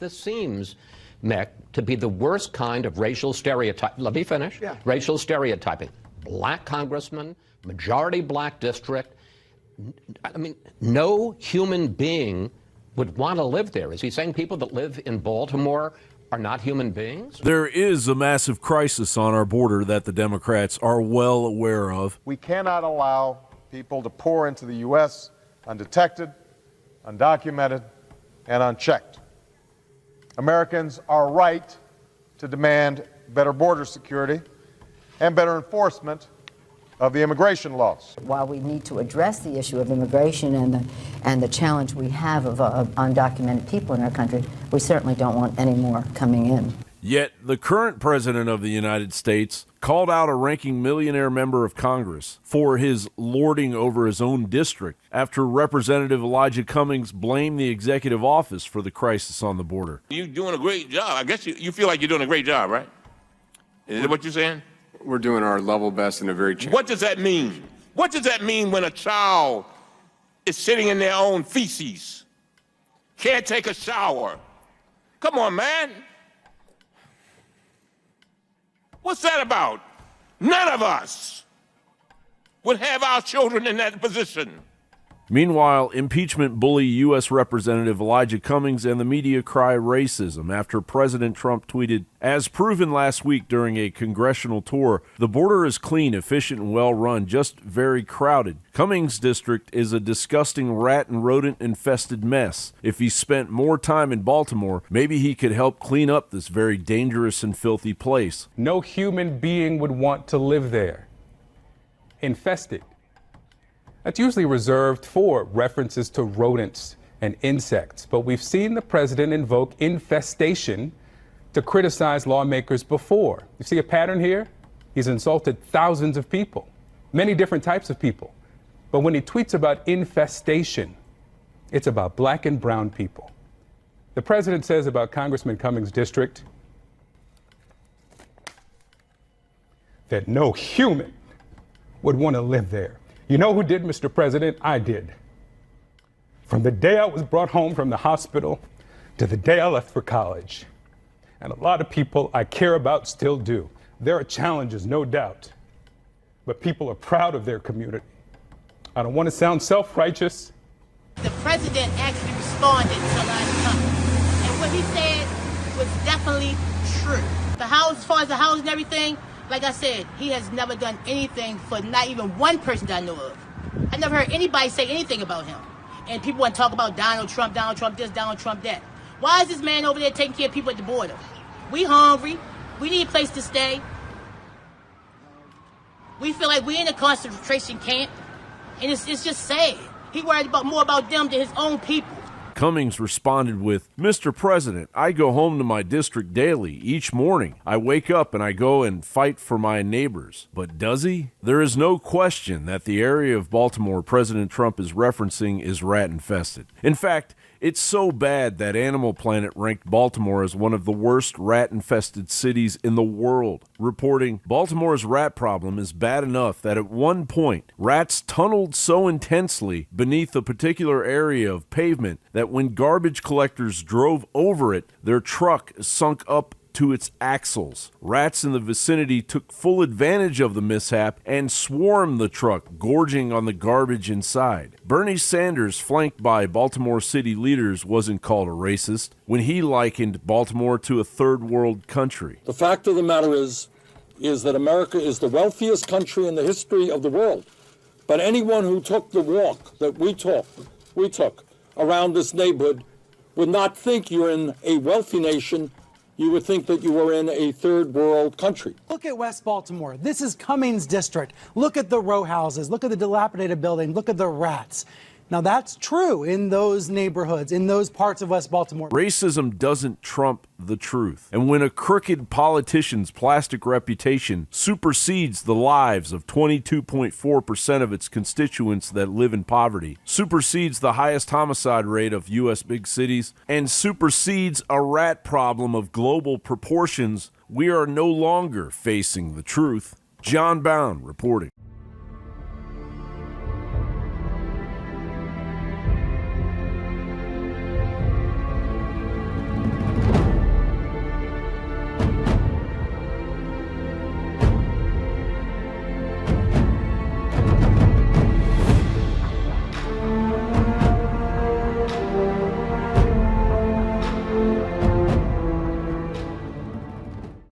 This seems, Mick, to be the worst kind of racial stereotype. Let me finish. Yeah. Racial stereotyping. Black congressman, majority black district. I mean, no human being would want to live there. Is he saying people that live in Baltimore are not human beings? There is a massive crisis on our border that the Democrats are well aware of. We cannot allow people to pour into the U.S. undetected, undocumented, and unchecked. Americans are right to demand better border security and better enforcement of the immigration laws. While we need to address the issue of immigration and the challenge we have of undocumented people in our country, we certainly don't want any more coming in. Yet the current president of the United States called out a ranking millionaire member of Congress for his lording over his own district after Representative Elijah Cummings blamed the executive office for the crisis on the border. You're doing a great job. I guess you feel like you're doing a great job, right? Is that what you're saying? We're doing our level best in a very challenging. What does that mean? What does that mean when a child is sitting in their own feces, can't take a shower? Come on, man. What's that about? None of us would have our children in that position. Meanwhile, impeachment bully U.S. Representative Elijah Cummings and the media cry racism after President Trump tweeted, as proven last week during a congressional tour, the border is clean, efficient, and well-run, just very crowded. Cummings District is a disgusting rat and rodent infested mess. If he spent more time in Baltimore, maybe he could help clean up this very dangerous and filthy place. No human being would want to live there. Infested. That's usually reserved for references to rodents and insects, but we've seen the president invoke infestation to criticize lawmakers before. You see a pattern here? He's insulted thousands of people, many different types of people. But when he tweets about infestation, it's about black and brown people. The president says about Congressman Cummings' district that no human would want to live there. You know who did, Mr. President? I did. From the day I was brought home from the hospital to the day I left for college. And a lot of people I care about still do. There are challenges, no doubt. But people are proud of their community. I don't want to sound self-righteous. The president actually responded to Elijah Cummings. And what he said was definitely true. The house, as far as the house and everything, like I said, he has never done anything for not even one person that I know of. I never heard anybody say anything about him. And people want to talk about Donald Trump this, Donald Trump that. Why is this man over there taking care of people at the border? We hungry. We need a place to stay. We feel like we're in a concentration camp. And it's just sad. He worried more about them than his own people. Cummings responded with, Mr. President, I go home to my district daily, each morning. I wake up and I go and fight for my neighbors. But does he? There is no question that the area of Baltimore President Trump is referencing is rat infested. In fact, it's so bad that Animal Planet ranked Baltimore as one of the worst rat-infested cities in the world, reporting Baltimore's rat problem is bad enough that at one point, rats tunneled so intensely beneath a particular area of pavement that when garbage collectors drove over it, their truck sunk up to its axles. Rats in the vicinity took full advantage of the mishap and swarmed the truck, gorging on the garbage inside. Bernie Sanders, flanked by Baltimore city leaders, wasn't called a racist when he likened Baltimore to a third world country. The fact of the matter is that America is the wealthiest country in the history of the world. But anyone who took the walk that we took around this neighborhood would not think you're in a wealthy nation. You would think that you were in a third world country. Look at West Baltimore. This is Cummings District. Look at the row houses. Look at the dilapidated building. Look at the rats. Now, that's true in those neighborhoods, in those parts of West Baltimore. Racism doesn't trump the truth. And when a crooked politician's plastic reputation supersedes the lives of 22.4% of its constituents that live in poverty, supersedes the highest homicide rate of U.S. big cities, and supersedes a rat problem of global proportions, we are no longer facing the truth. John Bound reporting.